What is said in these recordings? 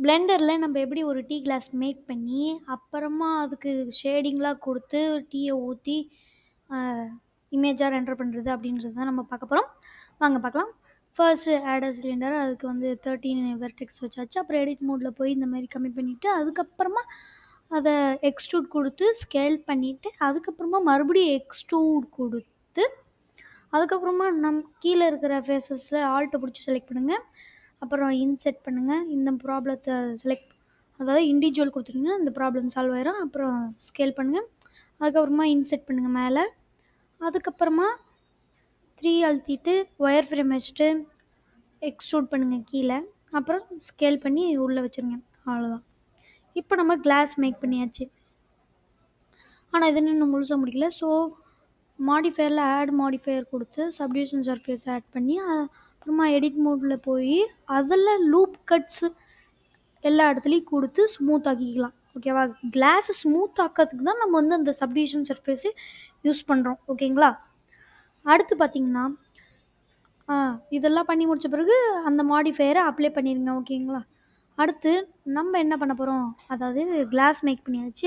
பிளெண்டரில் நம்ம எப்படி ஒரு டீ கிளாஸ் மேக் பண்ணி அப்புறமா அதுக்கு ஷேடிங்லாம் கொடுத்து டீயை ஊற்றி இமேஜாக ரெண்டர் பண்ணுறது அப்படின்றது தான் நம்ம பார்க்க போகிறோம். வாங்க பார்க்கலாம். ஃபர்ஸ்ட்டு ஆட் சிலிண்டர், அதுக்கு வந்து 13 வெர்டெக்ஸ் வச்சாச்சு. அப்புறம் எடிட் மோடில் போய் இந்த மாதிரி கம்மி பண்ணிவிட்டு அதுக்கப்புறமா அதை எக்ஸ்ட்ரூட் கொடுத்து ஸ்கேல் பண்ணிவிட்டு அதுக்கப்புறமா மறுபடியும் எக்ஸ்ட்ரூட் கொடுத்து அதுக்கப்புறமா கீழே இருக்கிற ஃபேஸஸில் ஆல்ட்டை பிடிச்சி செலக்ட் பண்ணுங்கள். அப்புறம் இன்செட் பண்ணுங்கள். இந்த ப்ராப்ளத்தை செலக்ட், அதாவது இண்டிவிஜுவல் கொடுத்துட்டிங்கன்னா இந்த ப்ராப்ளம் சால்வ் ஆயிரும். அப்புறம் ஸ்கேல் பண்ணுங்கள். அதுக்கப்புறமா இன்செட் பண்ணுங்கள் மேலே. அதுக்கப்புறமா 3 அழுத்திட்டு ஒயர் ஃப்ரேம் வச்சுட்டு எக்ஸ்ட்ரூட் பண்ணுங்கள் கீழே. அப்புறம் ஸ்கேல் பண்ணி உள்ளே வச்சுருங்க. அவ்வளோதான். இப்போ நம்ம கிளாஸ் மேக் பண்ணியாச்சு. ஆனால் இது இன்னும் முழுசாக முடிக்கல. ஸோ மாடிஃபயரில் ஆட் மாடிஃபயர் கொடுத்து சப்டிவிஷன் சர்ஃபேஸ் ஆட் பண்ணி அப்புறமா எடிட் மோடில் போய் அதில் லூப் கட்ஸு எல்லா இடத்துலையும் கொடுத்து ஸ்மூத் ஆக்கிக்கலாம். ஓகேவா? கிளாஸை ஸ்மூத் ஆக்கிறதுக்கு தான் நம்ம வந்து அந்த சப்டிவிஷன் சர்ஃபேஸு யூஸ் பண்ணுறோம். ஓகேங்களா? அடுத்து பார்த்திங்கன்னா இதெல்லாம் பண்ணி முடித்த பிறகு அந்த மாடிஃபயரை அப்ளை பண்ணிடுங்க. ஓகேங்களா? அடுத்து நம்ம என்ன பண்ண போகிறோம், அதாவது கிளாஸ் மேக் பண்ணியாச்சு.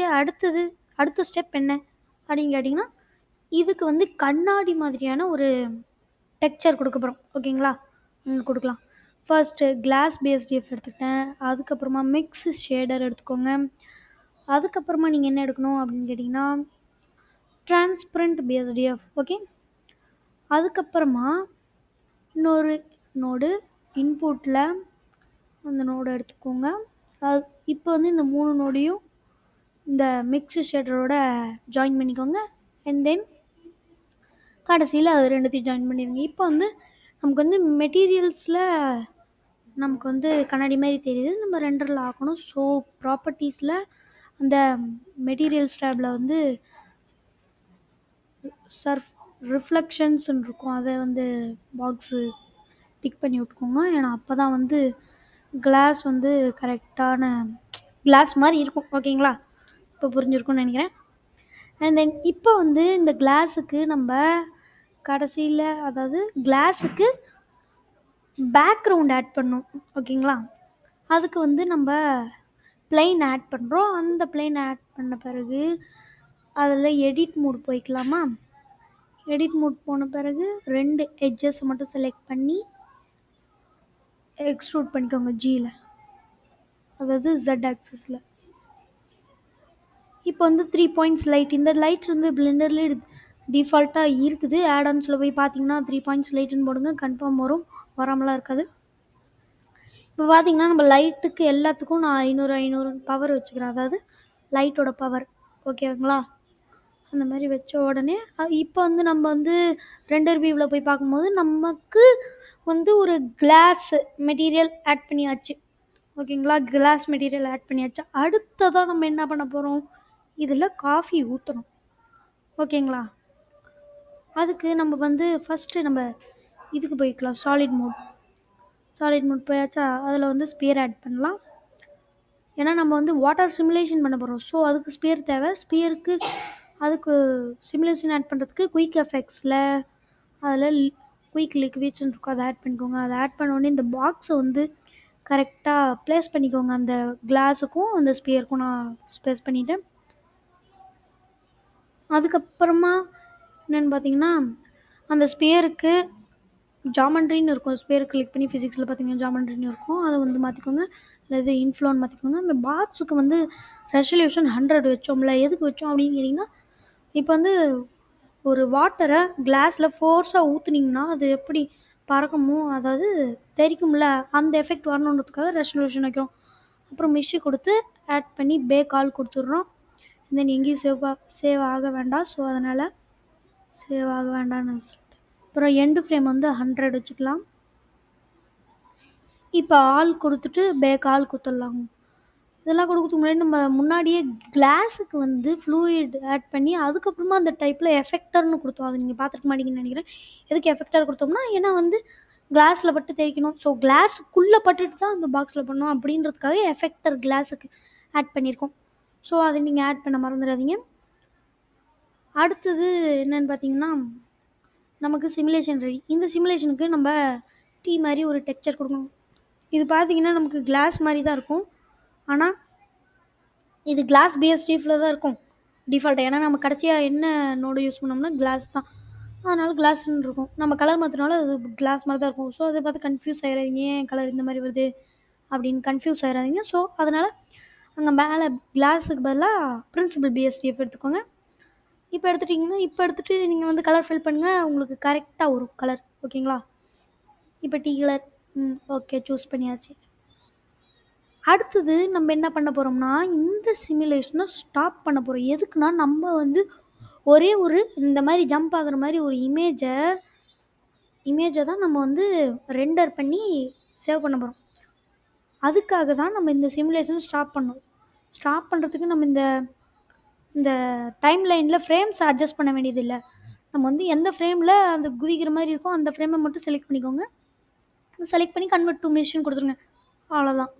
அடுத்த ஸ்டெப் என்ன அப்படின்னு கேட்டிங்கன்னா, இதுக்கு வந்து கண்ணாடி மாதிரியான ஒரு டெக்ஸ்சர் கொடுக்க போகிறோம். ஓகேங்களா? கொடுக்கலாம். ஃபர்ஸ்ட்டு கிளாஸ் பிஎஸ்டிஎஃப் எடுத்துக்கிட்டேன். அதுக்கப்புறமா மிக்ஸ் ஷேடர் எடுத்துக்கோங்க. அதுக்கப்புறமா நீங்கள் என்ன எடுக்கணும் அப்படின்னு கேட்டிங்கன்னா டிரான்ஸ்பரண்ட் பிஎஸ்டிஎஃப். ஓகே. அதுக்கப்புறமா இன்னொரு நோடு இன்புட்டில் அந்த நோடு எடுத்துக்கோங்க. இப்போ வந்து இந்த 3 நோடையும் இந்த மிக்ஸ் ஷேடரோட ஜாயின் பண்ணிக்கோங்க. அண்ட் தென் கடைசியில் அது ரெண்டுத்தையும் ஜாயின் பண்ணிடுங்க. இப்போ வந்து நமக்கு வந்து மெட்டீரியல்ஸில் நமக்கு வந்து கண்ணாடி மாதிரி தெரியுது. நம்ம ரெண்டரில் ஆக்கணும். ஸோ ப்ராப்பர்ட்டிஸில் அந்த மெட்டீரியல்ஸ் டேபில் வந்து ரிஃப்ளெக்ஷன்ஸ்ன்னு இருக்கும். அதை வந்து பாக்ஸு டிக் பண்ணி விட்டுக்கோங்க. ஏன்னா அப்போ தான் வந்து கிளாஸ் வந்து கரெக்டான கிளாஸ் மாதிரி இருக்கும். ஓகேங்களா? இப்போ புரிஞ்சிருக்கும்னு நினைக்கிறேன். அண்ட் தென் இப்போ வந்து இந்த கிளாஸுக்கு நம்ம கடைசியில், அதாவது கிளாஸுக்கு பேக்ரவுண்ட் ஆட் பண்ணோம். ஓகேங்களா? அதுக்கு வந்து நம்ம பிளெயின் ஆட் பண்ணுறோம். அந்த பிளெயின் ஆட் பண்ண பிறகு அதில் எடிட் மோட் போய்க்கலாமா? எடிட் மோட் போன பிறகு 2 எட்ஜஸ் மட்டும் செலக்ட் பண்ணி எக்ஸ்ட்ரூட் பண்ணிக்கோங்க ஜியில், அதாவது Z ஆக்சிஸில். இப்போ வந்து 3 பாயிண்ட்ஸ் லைட், இந்த லைட்ஸ் வந்து பிளெண்டர்லேயே டிஃபால்ட்டாக இருக்குது. ஆடான்ஸில் போய் பார்த்தீங்கன்னா 3 பாயிண்ட்ஸ் லைட்டுன்னு போடுங்க, கன்ஃபார்ம் வரும், வராமலாம் இருக்காது. இப்போ பார்த்தீங்கன்னா நம்ம லைட்டுக்கு எல்லாத்துக்கும் நான் 500 பவர் வச்சுக்கிறேன், அதாவது லைட்டோட பவர். ஓகேங்களா? அந்த மாதிரி வச்ச உடனே இப்போ வந்து நம்ம வந்து ரெண்டர் வியூவில் போய் பார்க்கும்போது நமக்கு வந்து ஒரு கிளாஸ் மெட்டீரியல் ஆட் பண்ணியாச்சு. ஓகேங்களா? கிளாஸ் மெட்டீரியல் ஆட் பண்ணியாச்சு. அடுத்ததான் நம்ம என்ன பண்ண போகிறோம், இதில் காஃபி ஊற்றணும். ஓகேங்களா? அதுக்கு நம்ம வந்து ஃபஸ்ட்டு நம்ம இதுக்கு போய்க்கலாம், சாலிட் மோட் போயாச்சா? அதில் வந்து ஸ்பியர் ஆட் பண்ணலாம். ஏன்னா நம்ம வந்து வாட்டர் சிமுலேஷன் பண்ண போகிறோம். ஸோ அதுக்கு ஸ்பியர் தேவை. ஸ்பியருக்கு அதுக்கு சிமுலேஷன் ஆட் பண்ணுறதுக்கு குயிக் எஃபெக்ட்ஸில் அதில் குயிக் லிக்விட்ஸ்ன்னு இருக்கும், அதை ஆட் பண்ணிக்கோங்க. அதை ஆட் பண்ணோடனே இந்த பாக்ஸை வந்து கரெக்டாக ப்ளேஸ் பண்ணிக்கோங்க. அந்த கிளாஸுக்கும் அந்த ஸ்பியருக்கும் நான் ப்ளேஸ் பண்ணிவிட்டேன். அதுக்கப்புறமா என்னென்னு பார்த்தீங்கன்னா அந்த ஸ்பியருக்கு ஜாமெண்ட்ரின்னு இருக்கும். ஸ்பியர் கிளிக் பண்ணி ஃபிசிக்ஸில் பார்த்தீங்கன்னா ஜாமெண்ட்ரின்னு இருக்கும், அதை வந்து மாற்றிக்கோங்க. இல்லை இன்ஃப்ளோன்னு மாற்றிக்கோங்க. அந்த பாக்ஸுக்கு வந்து ரெசல்யூஷன் 100 வச்சோம்ல, எதுக்கு வச்சோம் அப்படின்னு கேட்டிங்கன்னா, இப்போ வந்து ஒரு வாட்டரை கிளாஸில் ஃபோர்ஸாக ஊற்றுனீங்கன்னா அது எப்படி பறக்குமோ, அதாவது தெரிக்கும்ல, அந்த எஃபெக்ட் வரணுன்றதுக்காக ரெசல்யூஷன் வைக்கிறோம். அப்புறம் மிஷி கொடுத்து ஆட் பண்ணி பேக் ஆல் கொடுத்துட்றோம். தென் எங்கேயும் சேவ் ஆக வேண்டாம். ஸோ அதனால் சேவ் ஆக வேண்டாம்னு சொல்லிட்டு அப்புறம் எண்டு ஃப்ரேம் வந்து 100 வச்சுக்கலாம். இப்போ ஆல் கொடுத்துட்டு பேக் ஆல் கொடுத்துடலாம். இதெல்லாம் கொடுக்கறதுக்கு முன்னாடி நம்ம முன்னாடியே கிளாஸுக்கு வந்து ஃப்ளூயிட் ஆட் பண்ணி அதுக்கப்புறமா அந்த டைப்பில் எஃபெக்டர்னு கொடுத்தோம். அது நீங்கள் பார்த்துருக்க மாட்டீங்கன்னு நினைக்கிறேன். எதுக்கு எஃபெக்டர் கொடுத்தோம்னா, ஏன்னா வந்து கிளாஸில் பட்டு தேய்க்கணும். ஸோ கிளாஸுக்குள்ளே பட்டுட்டு தான் அந்த பாக்ஸில் பண்ணோம் அப்படின்றதுக்காக எஃபெக்டர் கிளாஸுக்கு ஆட் பண்ணியிருக்கோம். ஸோ அதை நீங்கள் ஆட் பண்ண மறந்துடாதீங்க. அடுத்தது என்னென்னு பார்த்தீங்கன்னா, நமக்கு சிமுலேஷன் ரெடி. இந்த சிமுலேஷனுக்கு நம்ம டீ மாதிரி ஒரு டெக்ஸ்சர் கொடுக்கணும். இது பார்த்தீங்கன்னா நமக்கு கிளாஸ் மாதிரி தான் இருக்கும். ஆனால் இது கிளாஸ் பிஎஸ்டிஎஃப்ல தான் இருக்கும் டிஃபால்ட்டாக. ஏன்னா நம்ம கடைசியாக என்ன நோடு யூஸ் பண்ணோம்னா கிளாஸ் தான். அதனால கிளாஸ்ன்னு இருக்கும். நம்ம கலர் மாற்றினாலும் அது கிளாஸ் மாதிரி தான் இருக்கும். ஸோ அதை பார்த்து கன்ஃபியூஸ் ஆகிடாதீங்க, ஏன் கலர் இந்த மாதிரி வருது அப்படின்னு கன்ஃபியூஸ் ஆகிடாதீங்க. ஸோ அதனால் அங்கே மேலே கிளாஸுக்கு பதிலாக பிரின்சிபல் பிஎஸ்டிஎஃப் எடுத்துக்கோங்க. இப்போ எடுத்துட்டிங்கன்னா இப்போ எடுத்துகிட்டு நீங்கள் வந்து கலர் ஃபில் பண்ணுங்கள், உங்களுக்கு கரெக்டாக வரும் கலர். ஓகேங்களா? இப்போ டீ கலர் ஓகே சூஸ் பண்ணியாச்சு. அடுத்தது நம்ம என்ன பண்ண போகிறோம்னா, இந்த சிமுலேஷனை ஸ்டாப் பண்ண போகிறோம். எதுக்குன்னா நம்ம வந்து ஒரே ஒரு இந்த மாதிரி ஜம்ப் ஆகுற மாதிரி ஒரு இமேஜை தான் நம்ம வந்து ரெண்டர் பண்ணி சேவ் பண்ண போகிறோம். அதுக்காக தான் நம்ம இந்த சிமுலேஷன் ஸ்டாப் பண்ணோம். ஸ்டாப் பண்ணுறதுக்கு நம்ம இந்த டைம் லைனில் ஃப்ரேம்ஸ் அட்ஜஸ்ட் பண்ண வேண்டியதில்லை. நம்ம வந்து எந்த ஃப்ரேமில் அந்த குதிக்கிற மாதிரி இருக்கோ அந்த ஃப்ரேமை மட்டும் செலக்ட் பண்ணிக்கோங்க. செலக்ட் பண்ணி கன்வெர்ட் டு மிஷின் கொடுத்துருங்க. அவ்வளோதான்.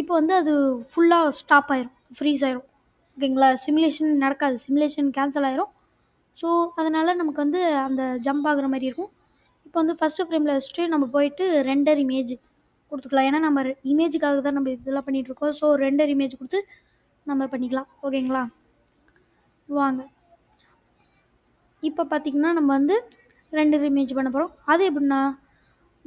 இப்போ வந்து அது ஃபுல்லாக ஸ்டாப் ஆயிரும், ஃப்ரீஸ் ஆயிரும். ஓகேங்களா? சிமுலேஷன் நடக்காது, சிமுலேஷன் கேன்சல் ஆயிரும். ஸோ அதனால் நமக்கு வந்து அந்த ஜம்ப் ஆகுற மாதிரி இருக்கும். இப்போ வந்து ஃபஸ்ட்டு ஃப்ரேமில் வச்சுட்டு நம்ம போயிட்டு ரெண்டர் இமேஜ் கொடுத்துக்கலாம். ஏன்னா நம்ம இமேஜுக்காக தான் நம்ம இதெல்லாம் பண்ணிகிட்ருக்கோம். ஸோ ரெண்டர் இமேஜ் கொடுத்து நம்ம பண்ணிக்கலாம். ஓகேங்களா? வாங்க இப்போ பார்த்திங்கன்னா நம்ம வந்து ரெண்டர் இமேஜ் பண்ண போகிறோம். அது எப்படின்னா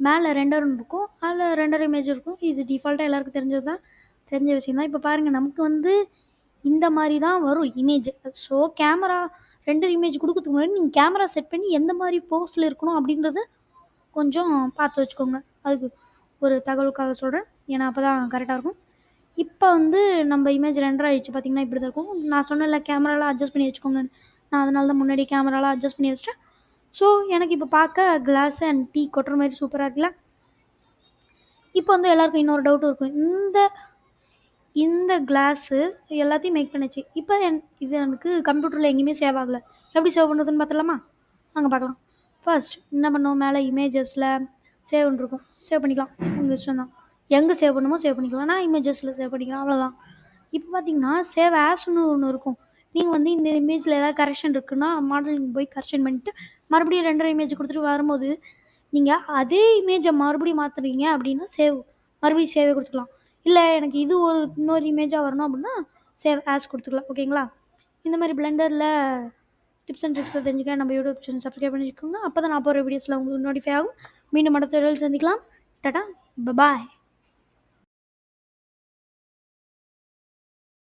மேலே ரெண்டர்னு இருக்கும், அதில் ரெண்டர் இமேஜ் இருக்கும். இது டிஃபால்ட்டாக எல்லாருக்கும் தெரிஞ்ச விஷயம் தான். இப்போ பாருங்கள், நமக்கு வந்து இந்த மாதிரி தான் வரும் image. So camera render image கொடுக்கறதுக்கு முன்னாடி நீங்கள் கேமரா செட் பண்ணி எந்த மாதிரி போஸில் இருக்கணும் அப்படின்றத கொஞ்சம் பார்த்து வச்சுக்கோங்க. அதுக்கு ஒரு தகவலுக்காக சொல்கிறேன், ஏன்னா அப்போ தான் கரெக்டாக இருக்கும். இப்போ வந்து நம்ம இமேஜ் ரெண்டர் ஆகிடுச்சு. பார்த்திங்கன்னா இப்படி தான் இருக்கும். நான் சொன்னல கேமராலாம் அட்ஜஸ்ட் பண்ணி வச்சுக்கோங்க. நான் அதனால தான் முன்னாடி கேமராலாம் அட்ஜஸ்ட் பண்ணி வச்சிட்டேன். ஸோ எனக்கு இப்போ பார்க்க கிளாஸ் அண்ட் டீ கொட்டுற மாதிரி சூப்பராக இருக்குல்ல. இப்போ வந்து எல்லாருக்கும் இன்னொரு டவுட் இருக்கும். இந்த கிளாஸு எல்லாத்தையும் மேக் பண்ணிச்சு. இப்போ இது எனக்கு கம்ப்யூட்டரில் எங்கேயுமே சேவ் ஆகலை. எப்படி சேவ் பண்ணுறதுன்னு பார்த்துலாமா? அங்கே பார்க்கலாம். ஃபர்ஸ்ட் என்ன பண்ணோம், மேலே இமேஜஸில் சேவ்னு இருக்கும், சேவ் பண்ணிக்கலாம். உங்கள் இஷ்டம் தான், எங்கே சேவ் பண்ணுமோ சேவ் பண்ணிக்கலாம். நான் இமேஜஸில் சேவ் பண்ணிக்கலாம், அவ்வளோதான். இப்போ பார்த்தீங்கன்னா சேவ் ஆஸ்னு ஒன்று இருக்கும். நீங்கள் வந்து இந்த இமேஜில் ஏதாவது கரெக்ஷன் இருக்குன்னா மாடலிங் போய் கரெக்ஷன் பண்ணிட்டு மறுபடியும் ரெண்டரை இமேஜ் கொடுத்துட்டு வரும்போது நீங்கள் அதே இமேஜை மறுபடியும் மாற்றுறீங்க அப்படின்னா மறுபடியும் சேவே கொடுத்துக்கலாம். இல்லை எனக்கு இது இன்னொரு இமேஜாக வரணும் அப்படின்னா சேவ் ஆஸ் கொடுத்துக்கலாம். ஓகேங்களா? இந்த மாதிரி பிளெண்டரில் டிப்ஸ் அண்ட் ட்ரிக்ஸை தெரிஞ்சுக்க நம்ம யூடியூப் சேனல் சப்ஸ்கிரைப் பண்ணிக்கோங்க. அப்போ தான் நான் போகிற வீடியோஸில் உங்களுக்கு நோட்டிஃபை ஆகும். மீண்டும் அடுத்த வீடியோவில் சந்திக்கலாம். டாடா, பாய்.